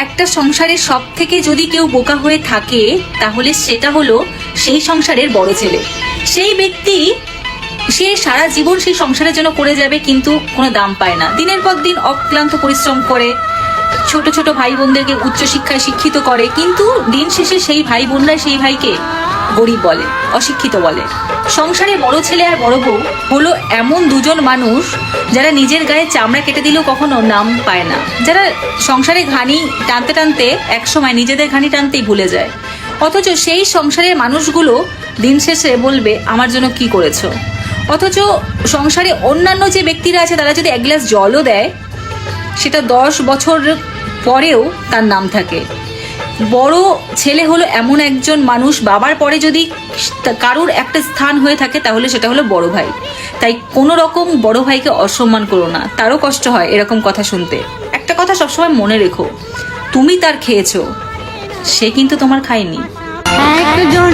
একটা সংসারের সব থেকে যদি কেউ বোকা হয়ে থাকে তাহলে সেটা হলো সেই সংসারের বড় ছেলে। সেই ব্যক্তি সে সারা জীবন সেই সংসারের জন্য করে যাবে, কিন্তু কোনো দাম পায় না। দিনের পর দিন অক্লান্ত পরিশ্রম করে, ছোট ছোট ভাই বোনদেরকে উচ্চশিক্ষায় শিক্ষিত করে, কিন্তু দিন শেষে সেই ভাই বোনরা সেই ভাইকে গরিব বলে, অশিক্ষিত বলে। সংসারে বড় ছেলে আর বড় বউ হলো এমন দুজন মানুষ যারা নিজের গায়ে চামড়া কেটে দিলেও কখনো নাম পায় না, যারা সংসারে ঘানি টানতে টানতে একসময় নিজেদের ঘানি টানতেই ভুলে যায়। অথচ সেই সংসারের মানুষগুলো দিন শেষে বলবে আমার জন্য কি করেছো। অথচ সংসারে অন্যান্য যে ব্যক্তিরা আছে তারা যদি এক গ্লাস জলও দেয় সেটা 10 বছর পরেও তার নাম থাকে। বড় ছেলে হলো এমন একজন মানুষ, বাবার পরে যদি কারুর একটা স্থান হয়ে থাকে তাহলে সেটা হলো বড় ভাই। তাই কোনো রকম বড় ভাইকে অসম্মান করো না, তারও কষ্ট হয় এরকম কথা শুনতে। একটা কথা সবসময় মনে রেখো, তুমি তার খেয়েছো, সে কিন্তু তোমার খায়নি। একজন